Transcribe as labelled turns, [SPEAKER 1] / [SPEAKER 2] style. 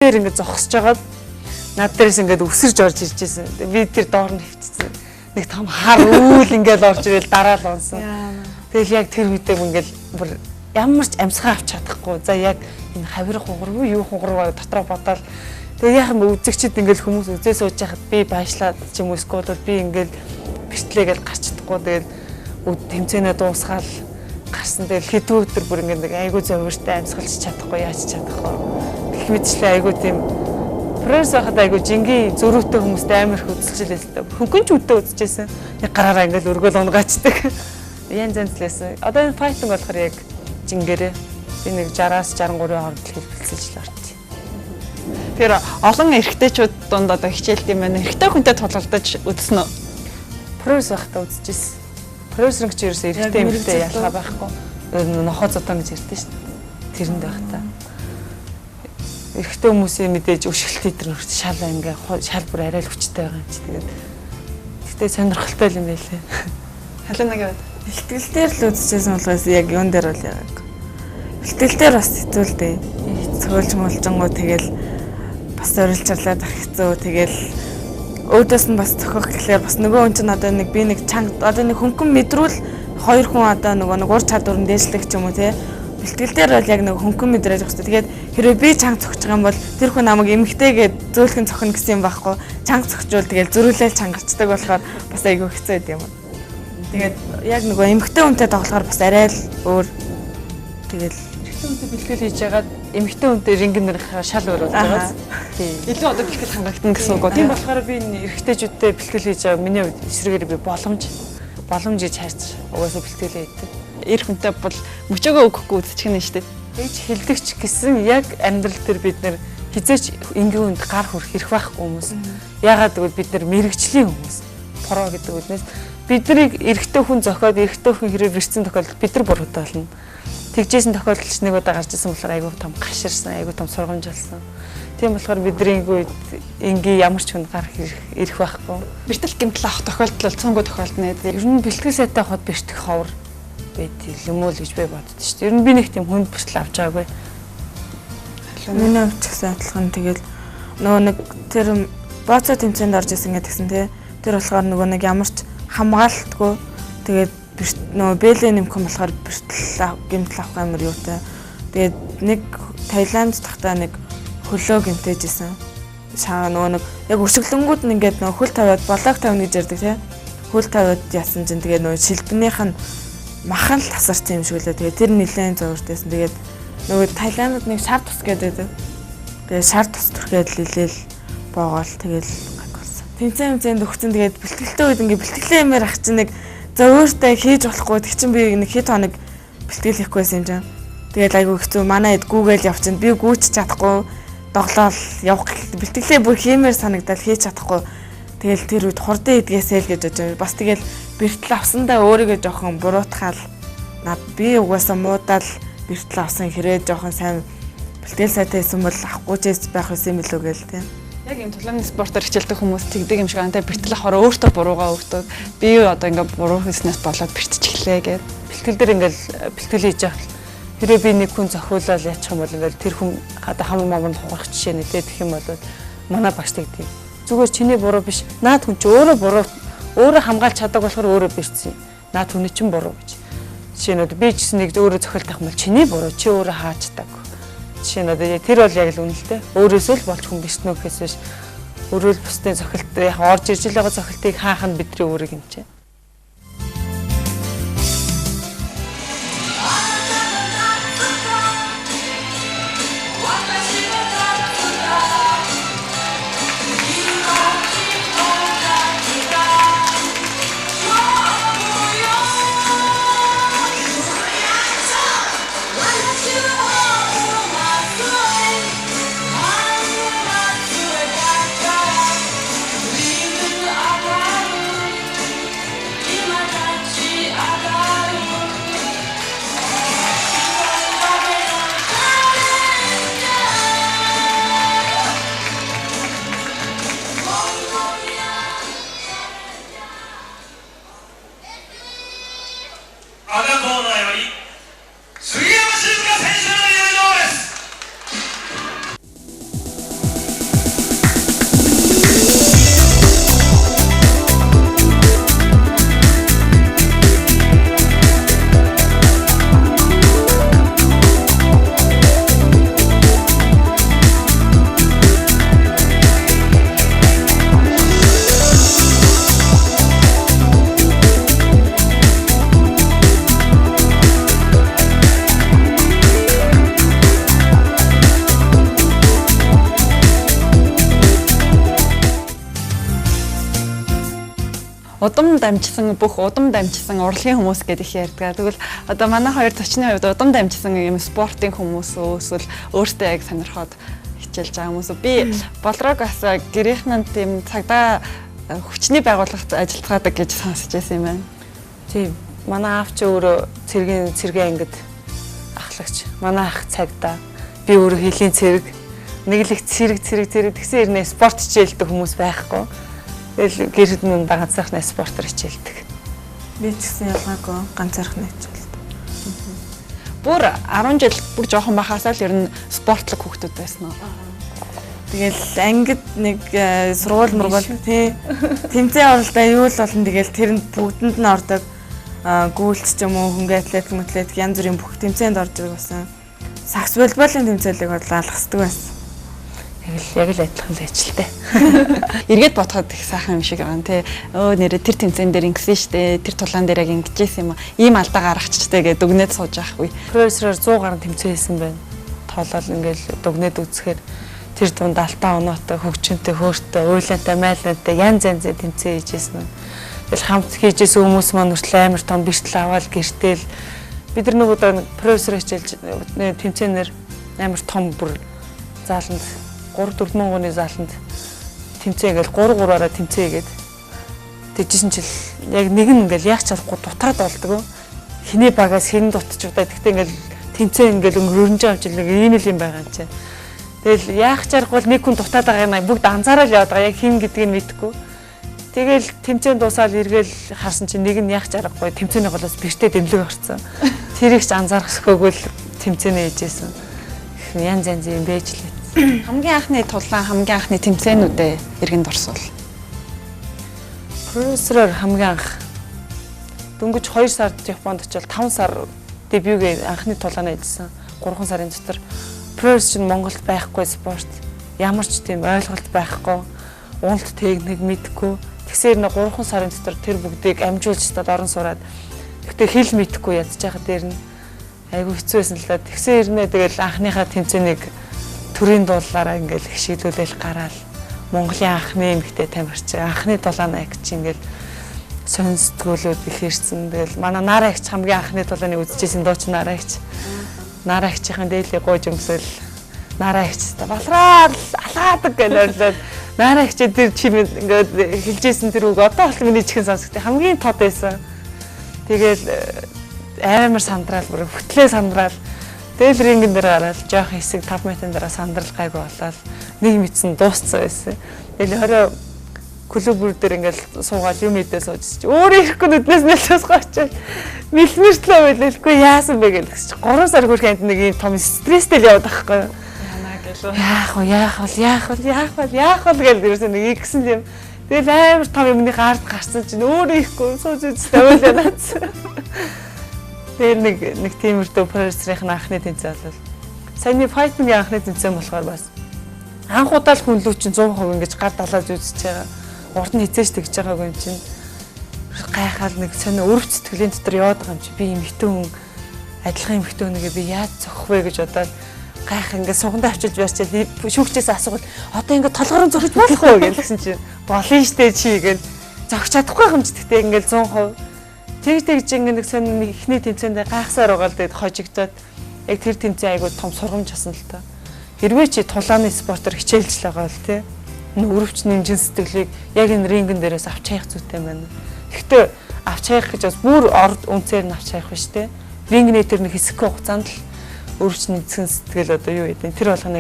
[SPEAKER 1] Тэр ингээд зогсож байгаад над дээрээс ингээд өсөрж орж ирж байсан. Би тэр доор нь хөвчсөн. Нэг том хар үйл ингээд орж ирэл дараа л онсон. Тэгэл яг тэр үедээ ингээд бүр ямар ч амьсгаа авч чадахгүй. За яг энэ хавир хугарв юу хугарв дотроо бодоод тэгээ яах юм үзэгчд ингээд хүмүүс үзээ сууж байхад би баашлаад ч юм уу эсвэл би ингээд бэртлээгээл гарч чадахгүй. Тэгэл тэмцээнэ дуусгаал гарсан. Тэгэл хэдэн өдөр бүр ингээд айгүй зовиртой амьсгалж чадахгүй яаж чадахгүй. Гэх мэтчлээ айгүй тийм пресс хахад айгүй жингийн зөрүүтэй хүмүүстэй амар их үзэлжлээс л дээ. Хөнгөн ч үдээ үзчихсэн. Нэг гараараа ингээд өргөөл унгачдаг. Янз янз лээсэн. Одоо энэ файтинг болохоор яг жингэрээ би нэг 60-аас 63-ийн хооронд хэлбэлцэж л орчих.
[SPEAKER 2] Тэр олон эрэгтэйчүүд дунд одоо хичээлт юм байна. Эрэгтэй хүнтэй тулгалдаж үзсэн үү?
[SPEAKER 1] Пресс хахад үзчихсэн. Пресс-инг ч ерөөсөө эрэгтэй эмэгтэй ялгаа байхгүй. Нохоо зодон гэж ярьдэн шүү дээ. Тэрэнд байх та. Эрэгтэй хүмүүсийн мэдээж өшгөлт идэр нөрт шал ингээ шал бүр арай л хүчтэй байгаа юм чи тэгээд гэхдээ сонирхолтой юм байлээ.
[SPEAKER 2] Халуунагийн бод.
[SPEAKER 3] Бэлтгэл дээр л үзчихсэн болохоос яг юун дээр бол яг. Бэлтгэл дээр бас хэцүүлдэ. Цөөлж молжонгоо тэгэл бас орилжрлаад ах хэцүү тэгэл өөдөөс нь бас зохиох гэхлээр бас нөгөө хүн чинь одоо нэг би нэг чанга одоо нэг хөнгөн мэдрүүл хоёр хүн одоо нөгөө нэг ур чадвар нь дээшлэх ч юм уу те. Бэлтгэл дээр бол яг нэг хөнгөн мэдрэж байгаа шүү дээ. Тэгээд хэрвээ би чанга цогч байгаа юм бол тэр хүн намайг эмгтэйгээд зөөлхөн цохно гэсэн юм байхгүй. Чанга цогчвол тэгэл зөрүүлэл чангарчдаг болохоор бас айгүй хэцүү байд юм. Тэгээд яг нөгөө эмгтэй хүнтэй тоглохоор бас арай л өөр. Тэгэл
[SPEAKER 1] эрэгтэй хүнтэй бэлтгэл хийж ягаад эмгтэй хүнтэй рингнэрийнхаа шал өөр болж байгаа. Тийм.
[SPEAKER 2] Илүү одоо бэлтгэл хангагдана гэсэн үг.
[SPEAKER 1] Тийм болохоор би эрэгтэйчүүдтэй бэлтгэл хийж байгаа миний хувьд эсрэгээр би боломж гэж харж угаасаа бэлтгэлээ хийдэг.
[SPEAKER 2] Эр хүнтэй бол мөчөөгөө өгөхгүй үзчих нь шүү дээ.
[SPEAKER 1] Ээж хилдэгч гэсэн яг амьдрал дээр бид нэр хизээч энгийн хүнд гар хүрэх хэрэг байхгүй хүмүүс. Ягаад гэвэл бид нэр мэрэгжлийн хүмүүс. Про гэдэг үгнээс биднийг эрэгтэй хүн зохиод эрэгтэй хүн хэрэг ирсэн тохиолдолд бид нар буруутай болно. Тэгжсэн тохиолдолч нэг удаа гарч ирсэн болохоор айгүй том гаширсан, айгүй том сургамж болсон. Тийм болохоор бидний үед энгийн ямар ч хүн гар ирэх байхгүй.
[SPEAKER 2] Бэртэл гэмтэл авах тохиолдол цөөнгөө тохиолдно.
[SPEAKER 1] Ер нь бэлтгэл сайтай хот бэртэх ховор байт юм уу л гэж би боддоо шүү дээ. Ер нь би нэг тийм хүнд бэртэл авч байгаагүй.
[SPEAKER 3] Миний хувьд ч гэсэн адилхан тэгэл нөгөө нэг тэр бооцоо тэмцээнд орж исэн гэдгсэн тий. Тэр болохоор нөгөө нэг ямар ч хамгаалтгүй тэгээд нөгөө бэлээ нэмэх юм болохоор бэртэл гэмтэл авах амар юутай. Тэгээд нэг Таиланд тахта нэг хөлөө гэмтээжсэн. Шаа нөгөө нэг яг өсөглөнгүүд нь ингээд нөгөө хөл тавиад болоог тавина гэж ярьдаг тий. Хөл тавиад яасан чинь тэгээд нөгөө шилбэнийх нь махан л тасарсан юм шиг лээ. Тэгээд тэр нэлээд зовёртойсэн. Тэгээд нөгөө Таиландд нэг шар тус гэдэг. Тэгээд шар тус түрхээд лилээл боогоол тэгээд гаг болсон. Тэнцэн өгцөн тэгээд бэлтгэлтэй үед ингээд бэлтгэлээ юмэр ах чинь нэг зовёртой хийж болохгүй. Тэг чин би нэг хэд хоног бэлтгэл хийхгүй байсан юм жаа. Тэгээд айгүй хэцүү. Манай хэд гүүгээл явчихна. Би гүйч чадахгүй. Доглоол явах гэхэд бэлтгэлээ бүр хиймээр санагдал хийж чадахгүй. Тэгэл тэр үед хурдан идгээсэй л гэж бодож бас тэгэл бэртэл авсандаа өөрийгөө жоохон буруутгаал над би угаасаа муудаал бэртэл авсан хэрэг жоохон сайн бэлтгэл сайтай байсан бол авахгүй ч байх байсан юм билүү гээл тийм.
[SPEAKER 2] Яг юм тулааны спортоор хичээлдэг хүмүүс тэгдэг юм шиг антай бэртэл авахаар өөртөө буруугаа өгдөг. Би одоо ингээд буруу хийснээс болоод бэртэж эхлэе гэд.
[SPEAKER 1] Бэлтгэл дээр ингээд бэлтгэл хийж байгаа. Хэрвээ би нэг хүн зохиолол яачих юм бол ингээд тэр хүн одоо хам маманд хугарах жишээ нэ гэх юм бол манай багш тэгдэг. Зүгээр чиний буруу биш. Наад хүн чи өөрөө буруу өөрөө хамгаалж чаддаг болохоор өөрөө бэрцсэн. Наад хүний чинь буруу гэж. Жишээ нь би ч гэсэн нэг өөрөө зохиол тавих юм бол чиний буруу чи өөрөө хааждаг. Жишээ нь тэр бол яг л үнэлтэй. Өөрөөсөө л болж хүн биш нөө гэхээс биш. Өөрөө л бусдын зохиолт яг орж ирж байгаа зохиолтыг хаах нь бидний өөрийг юм чинь.
[SPEAKER 2] удам дамжсан бүх удам дамжсан урлагийн хүмүүс гэдэг их ярьдаг. Тэгвэл одоо манай хоёр зочны хувьд удам дамжсан юм спортын хүмүүс эсвэл өөртөө яг сонирхоод хичээлж байгаа хүмүүс. Би болроог бас гэрийнхэн тийм цагдаа хүчний байгууллагт ажилладаг гэж сонсч байсан юм байна.
[SPEAKER 1] Тийм. Манай аав чи өөрөө цэргийн ангид ахлагч. Манай ах цагдаа. Би өөрөө хилийн цэрэг. Нэг л их цэрэг тэгсэн ирнэ спорт хичээлдэг хүмүүс байхгүй. Тэгэл гэрд нь ганцаархнаа спортоор хичээлдэг.
[SPEAKER 3] Би ч гэсэн ялгаагүй ганцаархнаа хичээлдэг.
[SPEAKER 2] Бүр 10 жил бүр жоохон бахасаа л ер нь спортлог хүүхдүүд байсан уу?
[SPEAKER 3] Тэгэл ангид нэг сургууль мургуул тий тэмцээн оролдоо юу л болно тэгэл тэрэнд бүгдэнд нь ордог гүйлт ч юм уу хөнгө атлетик янз бүрийн бүх тэмцээнд орж ирэх басан. Сакс волейболын тэмцээлийг бодлоо алгасдаг байсан.
[SPEAKER 1] Яг л адилхан л ажилтай.
[SPEAKER 2] Эргээд бодоход их сайхан юм шиг байгаа нэ. Өө нэрээ тэр тэмцээн дээр ингэсэн штэ. Тэр тулаан дээр яг ингэжсэн юм аа. Ийм алдаа гаргаччтэй гэдэг дүгнээд сууж байхгүй.
[SPEAKER 1] Профессороор 100 гаруй тэмцээн хийсэн байна. Тоолол ингээл дүгнээд үзэхээр тэр дунд алтан оноотой, хөгжинтэй, хөөртэй, уйлантай, майлантай янз янзын тэмцээн хийжсэн нь. Тэгэл хамт хийжсэн хүмүүс маань хүртэл амар том бэртэл аваад гэртэл бид нар нэг удаа профессор хичээлж тэмцээнээр амар том бүр зааланд 3-4 мянганы зааланд тэмцээн ингээл 3-3-аараа тэмцээгээд тэгжсэн чил яг нэг нь ингээл яах чарахгүй дутаад болдгоо. Хиний багаас хэн дутчих удаа тэгтээ ингээл тэмцээн ингээл өнгөрөнж авч нэг ийм л юм байгаа юм чинь. Тэгэл яах чарахгүй нэг хүн дутаад байгаа юм бүгд анзаараад яваад байгаа яг хин гэдгийг нь мэдэхгүй. Тэгэл тэмцээн дуусаад эргээл харсан чинь нэг нь яах чаргагүй тэмцээний голоос бэртээ дэмлэг орсон. Тэрийг ч анзаарахгүй л тэмцээнээ хийжсэн. Янз янз юм байж лээ.
[SPEAKER 2] Хамгийн анхны тулаан, хамгийн анхны тэмцээнүүдээ иргэнд орсуул.
[SPEAKER 1] Профессороор хамгийн анх дөнгөж 2 сард Японд очил 5 сар дебюгээ анхны тулаанаа хийжсэн. 3 сарын дотор профессор чинь Монголд байхгүй спорт. Ямар ч тийм ойлголт байхгүй. Уналт техник мэдгүй. Тэгсээр нэг 3 сарын дотор тэр бүгдийг амжуулж таад орон сураад. Тэгтээ хэл мэдгүй ядж байхад дээр нь айгүй хэцүү байсан л да. Тэгсээр ирнэ тэгэл анхныхаа тэмцээнийг төрийн дуулаараа ингээл хшиглүүлэл гараал. Монголын анхны эмэгтэй тамирч анхны тулааны агч ингээл сонстгуулууд их ирсэн. Тэгэл манай Нараа агч хамгийн анхны тулааныг үзчихсэн дууч Нараа агч. Нараа агчийн дээлээ гоож өмсөл Нараа агч та балраад алаадаг гэж ойлоод Нараа агч тэр чимээ ингээд хэлжсэн тэр үг одоо бол миний чихэн сонсогдсон хамгийн тод байсан. Тэгэл амар сандраал бүр хөтлөө сандраал. Тэгэл рингэн дээр гараад жоох хэсэг 5 метрийн дараа сандрал гайгүй болоод нэг мэдсэн дууссан байсан. Тэгэл 20 клуб дээр ингээл суугаад юм идээ сууж чи өөрөө ирэхгүй нүднээс нэлээс гоочоо. Мэлмэртлээ байлгүй яасан бэ гэж 3 сар хүрэх амт нэг юм том стресстэй л яваад байхгүй. Яах вэ гэж ерөөсөө нэг игсэн юм. Тэгэл амар том юмны гард гарсан чинь өөрөө ирэхгүй сууж үзтээ ойлоо. Тэр нэг тиймэрдүү профессорын анхны тэмцээн бол саяны файтингийн анхны тэмцээн болохоор бас анх удаа л хүнлүү чинь 100% ингэж гар далаад үзэж байгаа. Урд нь хизээш тэгж байгаагүй юм чинь гайхаад нэг сонио өрөв сэтгэлийн дотор яваад байгаа юм чи би эмэгтэй хүн адилхан эмэгтэй хүнийгээ би яаж зохих вэ гэж бодоод гайх ингээд сугандаа авчиж барьчаад шүүгчээс асуувал одоо ингээд толгорон зогсож болох уу гэсэн чинь болно штэ чи гэж зогч чадахгүй юм ч гэхдээ ингээд 100% тэгж ингээд нэг сонь ихний тэмцээндээ гайхсаар байгаа л тэгээд хожигдоод яг тэр тэмцээн айгуу том сургамж асан л та. Хэрвээ чи тулааны спортоор хичээлж байгаа бол тий өрөвч нэмжин сэтгэлийг яг энэ рингэн дээрээс авч хаях зүйтэй байна. Гэхдээ авч хаях гэж бас бүр орд үнцээр нь авч хаях биш тий. Рингний тэр нэг хэсэг хугацаанд л өрөвч нэмсэн сэтгэл одоо юу гэдэг. Тэр болгоныг